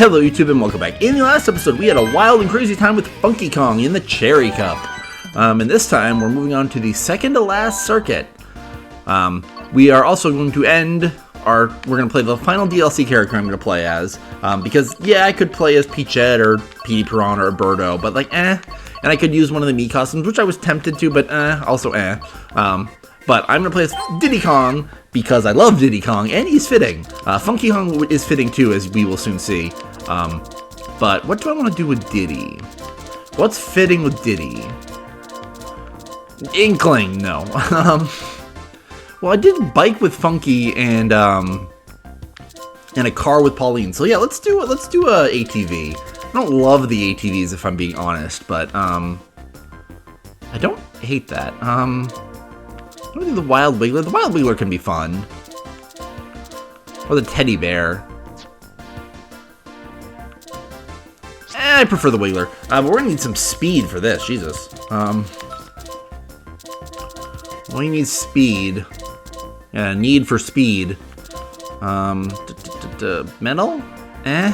Hello YouTube and welcome back. In the last episode we had a wild and crazy time with Funky Kong in the Cherry Cup. And this time we're moving on to the second to last circuit. We are also going to we're going to play the final DLC character I'm going to play as. Because yeah, I could play as Peachette or Petey Piranha or Birdo, but like And I could use one of the Mii costumes, which I was tempted to, but also But I'm going to play as Diddy Kong because I love Diddy Kong, and he's fitting. Funky Kong is fitting too, as we will soon see. But what do I want to do with Diddy? What's fitting with Diddy? Inkling, no. Well, I did bike with Funky and a car with Pauline. So yeah, let's do a ATV. I don't love the ATVs if I'm being honest, but I don't hate that. I don't think the Wild Wiggler. The Wild Wiggler can be fun. Or the Teddy Bear. I prefer the Wiggler. But we're gonna need some speed for this. Jesus. We need speed. Yeah, need for speed. Metal? I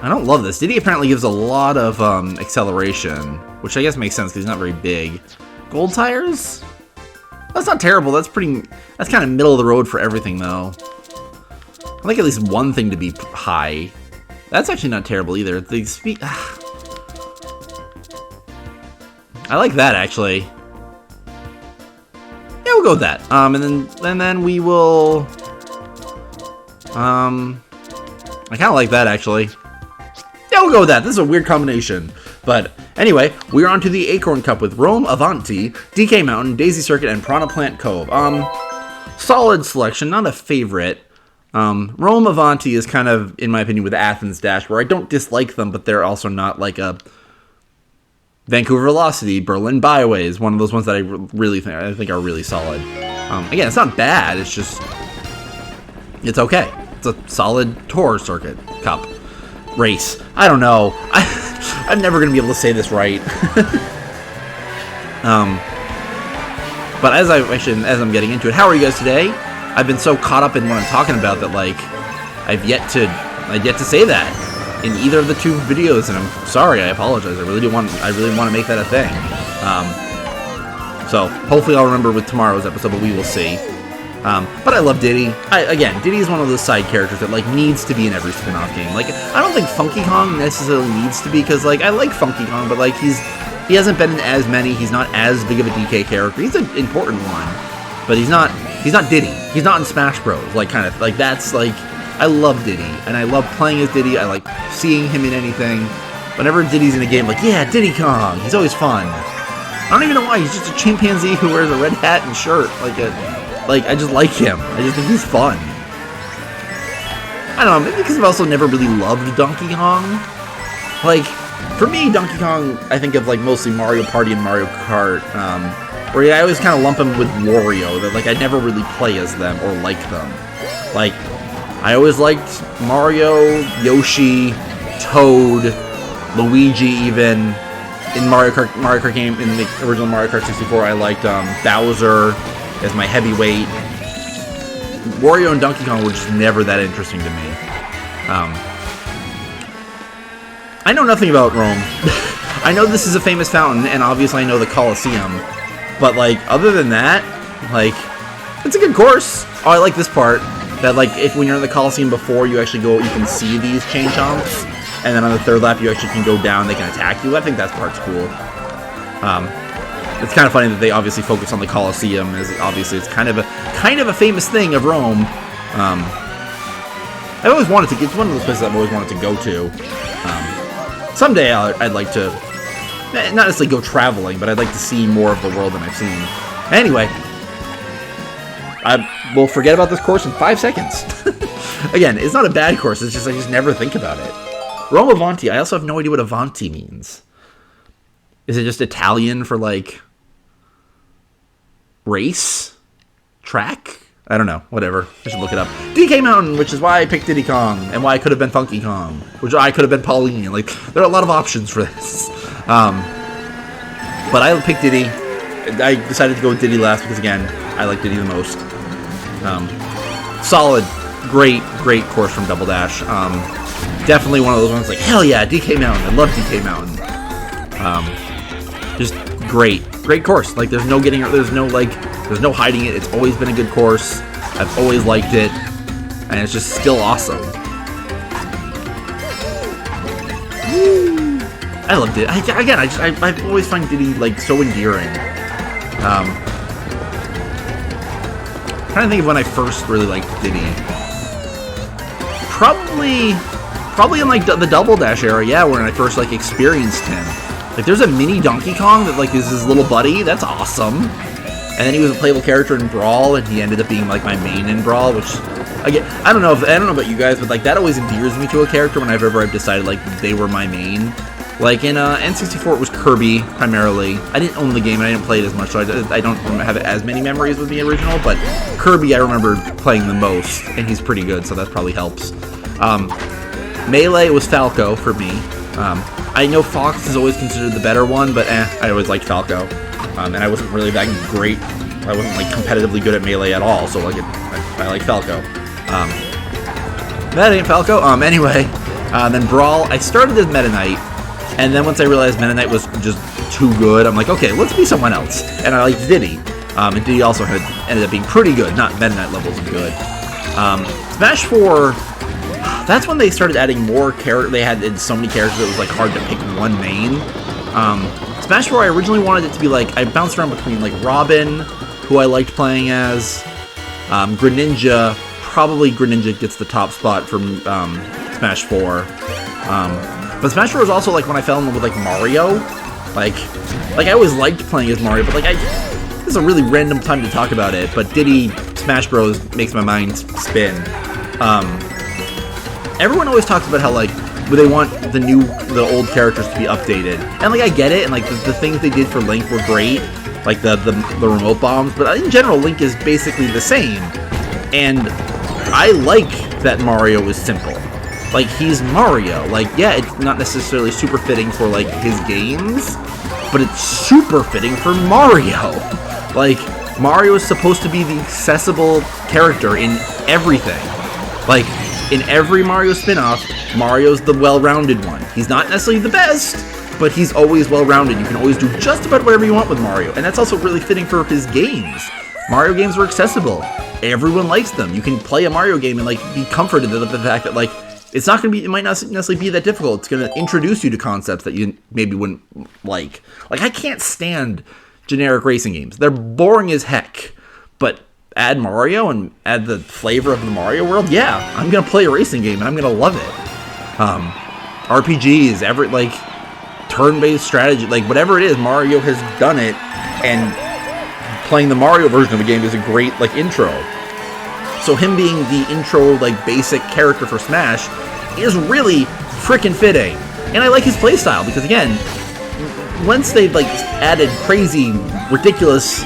don't love this. Diddy apparently gives a lot of acceleration, which I guess makes sense because he's not very big. Gold tires? That's not terrible. That's kind of middle of the road for everything, though. I like at least one thing to be high. That's actually not terrible either. The speed. I like that actually. Yeah, we'll go with that. And then we will. I kind of like that actually. Yeah, we'll go with that. This is a weird combination, but. Anyway, we're on to the Acorn Cup with Rome Avanti, DK Mountain, Daisy Circuit, and Piranha Plant Cove. Solid selection, not a favorite. Rome Avanti is kind of, in my opinion, with Athens Dash, where I don't dislike them, but they're also not like a Vancouver Velocity, Berlin Byways, one of those ones that I think are really solid. Again, it's not bad, it's just, it's okay. It's a solid tour circuit cup race. I don't know. I'm never going to be able to say this right. But as I'm getting into it, how are you guys today? I've been so caught up in what I'm talking about that like I've yet to say that in either of the two videos, and I'm sorry. I apologize. I really want to make that a thing. So hopefully I'll remember with tomorrow's episode, but we will see. But I love Diddy. Diddy is one of those side characters that like needs to be in every spin-off game. Like, I don't think Funky Kong necessarily needs to be, because like I like Funky Kong, but like he hasn't been in as many. He's not as big of a DK character. He's an important one, but he's not Diddy. He's not in Smash Bros. Like kind of like that's like I love Diddy and I love playing as Diddy. I like seeing him in anything. Whenever Diddy's in a game, like yeah, Diddy Kong. He's always fun. I don't even know why. He's just a chimpanzee who wears a red hat and shirt. Like, I just like him. I just think he's fun. I don't know, maybe because I've also never really loved Donkey Kong. Like, for me, Donkey Kong, I think of, like, mostly Mario Party and Mario Kart, where I always kind of lump them with Wario, that, like, I never really play as them or like them. Like, I always liked Mario, Yoshi, Toad, Luigi even. In Mario Kart game, in the original Mario Kart 64, I liked Bowser as my heavyweight. Wario and Donkey Kong were just never that interesting to me. I know nothing about Rome. I know this is a famous fountain, and obviously I know the Colosseum. But, like, other than that, like, it's a good course. Oh, I like this part. That, like, when you're in the Colosseum before you actually go, you can see these chain chomps. And then on the third lap, you actually can go down, they can attack you. I think that part's cool. It's kind of funny that they obviously focus on the Colosseum, as obviously it's kind of a famous thing of Rome. I've always wanted to. It's one of those places I've always wanted to go to. Someday I'd like to, not necessarily go traveling, but I'd like to see more of the world than I've seen. Anyway, I will forget about this course in 5 seconds. Again, it's not a bad course. It's just I just never think about it. Rome Avanti. I also have no idea what Avanti means. Is it just Italian for like race? Track? I don't know. Whatever. I should look it up. DK Mountain, which is why I picked Diddy Kong, and why I could have been Funky Kong, which I could have been Pauline. Like, there are a lot of options for this. But I picked Diddy. I decided to go with Diddy last because, again, I like Diddy the most. Solid, great great course from Double Dash. Definitely one of those ones like, hell yeah, DK Mountain. I love DK Mountain. Just great course. Like there's no hiding it. It's always been a good course. I've always liked it, and it's just still awesome. I loved it. I always find Diddy like so endearing. Trying to think of when I first really liked Diddy. Probably in like the Double Dash era, yeah, when I first like experienced him. Like there's a mini Donkey Kong that like is his little buddy. That's awesome. And then he was a playable character in Brawl, and he ended up being like my main in Brawl, which again, I don't know about you guys, but like that always endears me to a character whenever I've decided like they were my main. Like in N64, it was Kirby primarily. I didn't own the game and I didn't play it as much, so I don't have as many memories with the original. But Kirby, I remember playing the most, and he's pretty good, so that probably helps. Melee was Falco for me. I know Fox is always considered the better one, but I always liked Falco. And I wasn't really that great. I wasn't like competitively good at Melee at all, so like I like Falco. That ain't Falco. Anyway, then Brawl. I started as Meta Knight, and then once I realized Meta Knight was just too good, I'm like, okay, let's be someone else. And I liked Diddy. And Diddy also ended up being pretty good, not Meta Knight levels of good. Smash 4. That's when they started adding more characters. They had so many characters it was like hard to pick one main. Smash 4, I originally wanted it to be like, I bounced around between like Robin, who I liked playing as, Greninja. Probably Greninja gets the top spot from Smash 4. But Smash 4 was also like when I fell in love with like Mario. Like I always liked playing as Mario, but like this is a really random time to talk about it. But Diddy Smash Bros makes my mind spin. Everyone always talks about how like they want the old characters to be updated, and like I get it, and like the things they did for Link were great, like the remote bombs. But in general, Link is basically the same, and I like that Mario is simple. Like he's Mario. Like yeah, it's not necessarily super fitting for like his games, but it's super fitting for Mario. Like Mario is supposed to be the accessible character in everything. Like in every Mario spin-off, Mario's the well-rounded one. He's not necessarily the best, but he's always well-rounded. You can always do just about whatever you want with Mario, and that's also really fitting for his games. Mario games are accessible. Everyone likes them. You can play a Mario game and like be comforted with the fact that like it might not necessarily be that difficult. It's going to introduce you to concepts that you maybe wouldn't like. Like I can't stand generic racing games. They're boring as heck, but add Mario and add the flavor of the Mario world, yeah, I'm gonna play a racing game and I'm gonna love it. RPGs, like turn-based strategy, like whatever it is, Mario has done it, and playing the Mario version of a game is a great like intro. So him being the intro like basic character for Smash is really freaking fitting, and I like his playstyle because again, once they've like added crazy, ridiculous,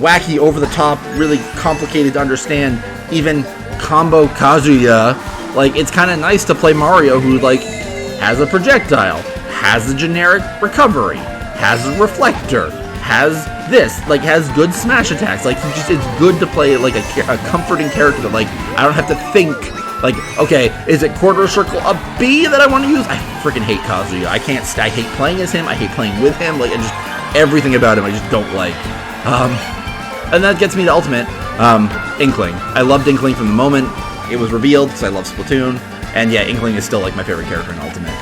wacky, over-the-top, really complicated to understand, even combo Kazuya, like, it's kind of nice to play Mario who, like, has a projectile, has a generic recovery, has a reflector, has this, like, has good smash attacks. Like, it's good to play, like, a comforting character that, like, I don't have to think, like, okay, is it quarter circle a B that I want to use? I freaking hate Kazuya. I hate playing as him, I hate playing with him, like, everything about him I just don't like. And that gets me to Ultimate, Inkling. I loved Inkling from the moment it was revealed, because I love Splatoon, and yeah, Inkling is still like my favorite character in Ultimate.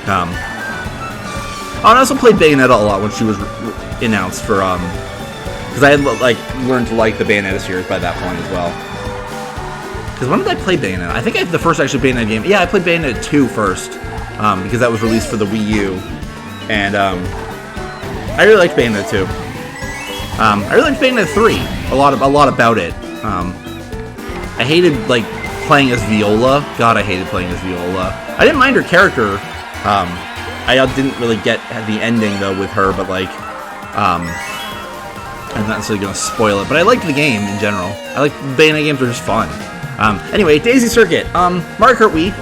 I also played Bayonetta a lot when she was announced for, because I had like learned to like the Bayonetta series by that point as well. Because when did I play Bayonetta? I think the first actually Bayonetta game, yeah, I played Bayonetta 2 first, because that was released for the Wii U, and I really liked Bayonetta 2. I really liked Bayonetta 3. A lot about it. I hated like playing as Viola. God, I hated playing as Viola. I didn't mind her character. I didn't really get the ending though with her, but like, I'm not necessarily gonna spoil it. But I liked the game in general. I like Bayonetta games are just fun. Anyway, Daisy Circuit. Mario Kart Wii.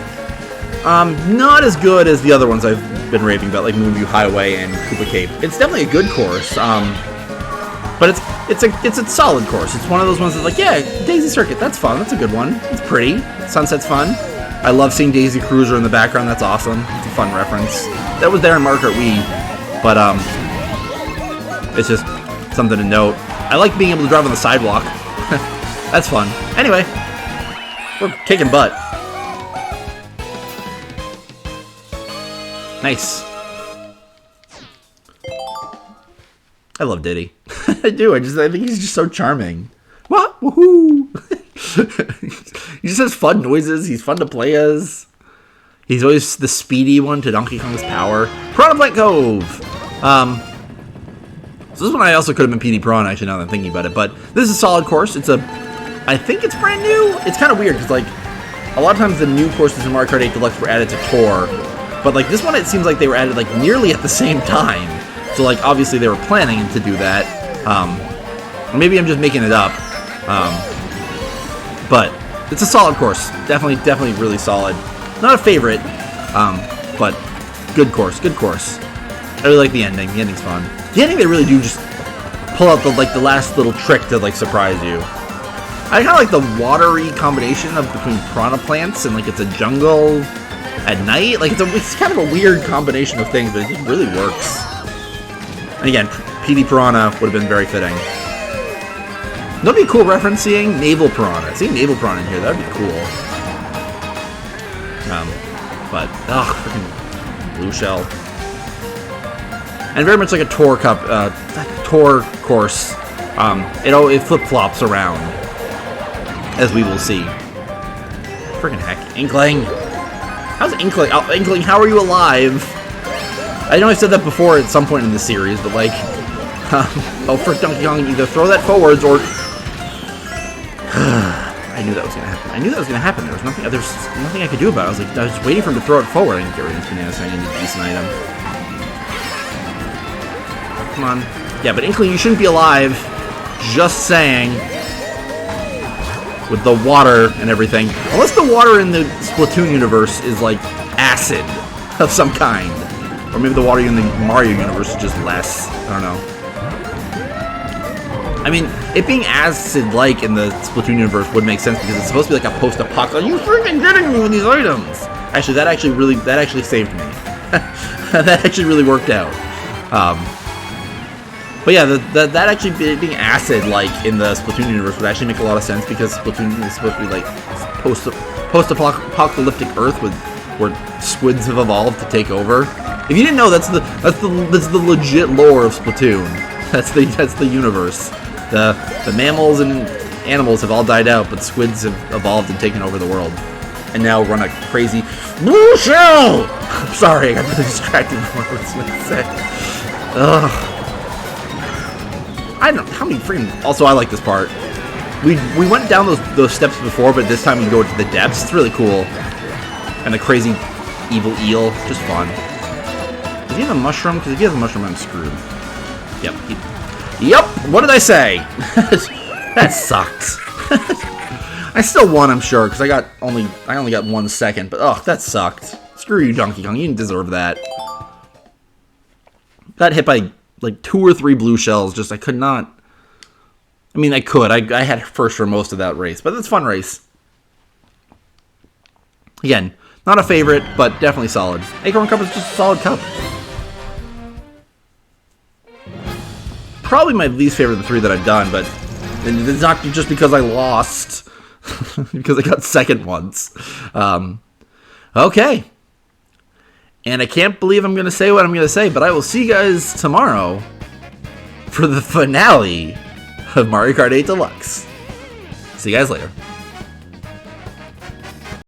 Not as good as the other ones I've been raving about, like Moonview Highway and Koopa Cape. It's definitely a good course. But it's a solid course. It's one of those ones that's like, yeah, Daisy Circuit, that's fun. That's a good one. It's pretty. Sunset's fun. I love seeing Daisy Cruiser in the background. That's awesome. It's a fun reference. That was there in Mario Kart Wii, but it's just something to note. I like being able to drive on the sidewalk. That's fun. Anyway, we're kicking butt. Nice. I love Diddy. I do. I think he's just so charming. What? Woohoo! He just has fun noises. He's fun to play as. He's always the speedy one to Donkey Kong's power. Piranha Plant Cove! So this one I also could have been PD Piranha, actually, now that I'm thinking about it. But this is a solid course. I think it's brand new. It's kind of weird, because, like, a lot of times the new courses in Mario Kart 8 Deluxe were added to Tour. But, like, this one, it seems like they were added, like, nearly at the same time. So, like, obviously they were planning to do that. Maybe I'm just making it up. But it's a solid course. Definitely really solid. Not a favorite, but good course. I really like the ending. The ending's fun. The ending, they really do just pull out the last little trick to like surprise you. I kind of like the watery combination between piranha plants and like it's a jungle at night. Like it's kind of a weird combination of things, but it just really works. And again, PD Piranha would have been very fitting. That'd be a cool reference seeing Naval Piranha. Seeing Naval Piranha in here, that'd be cool. But, freaking blue shell. And very much like a Tour Cup, Tour course. It flip-flops around, as we will see. Freaking heck. Inkling! How's Inkling? Inkling, how are you alive? I know I said that before at some point in the series, but like... for Donkey Kong, either throw that forwards or... I knew that was gonna happen. There was nothing I could do about it. I was waiting for him to throw it forward. I didn't get rid of this banana, so I needed a decent item. Come on. Yeah, but Inkling, you shouldn't be alive. Just saying. With the water and everything. Unless the water in the Splatoon universe is like acid of some kind. Or maybe the water in the Mario universe is just less. I don't know. I mean, it being acid-like in the Splatoon universe would make sense because it's supposed to be like a post-apocalypse. Are you freaking getting me with these items? Actually, that actually saved me. That actually really worked out. But yeah, that actually being acid-like in the Splatoon universe would actually make a lot of sense because Splatoon is supposed to be like post-apocalyptic Earth where squids have evolved to take over. If you didn't know, that's the legit lore of Splatoon. That's the universe. The mammals and animals have all died out, but squids have evolved and taken over the world. And now run a crazy blue shell! I'm sorry, I got really distracted from what I was going to say. Ugh. I don't know, how many freaking... Also, I like this part. We went down those steps before, but this time we go to the depths. It's really cool. And the crazy evil eel. Just fun. Does he have a mushroom? Because if he has a mushroom, I'm screwed. Yep. Yep! What did I say? That sucked. I still won, I'm sure, because I only got 1 second, but oh, that sucked. Screw you, Donkey Kong. You didn't deserve that. Got hit by like 2 or 3 blue shells. Just I could not. I mean, I could. I had first for most of that race, but it's a fun race. Again, not a favorite, but definitely solid. Acorn Cup is just a solid cup. Probably my least favorite of the 3 that I've done, but it's not just because I lost. Because I got second once. Okay. And I can't believe I'm going to say what I'm going to say, but I will see you guys tomorrow for the finale of Mario Kart 8 Deluxe. See you guys later.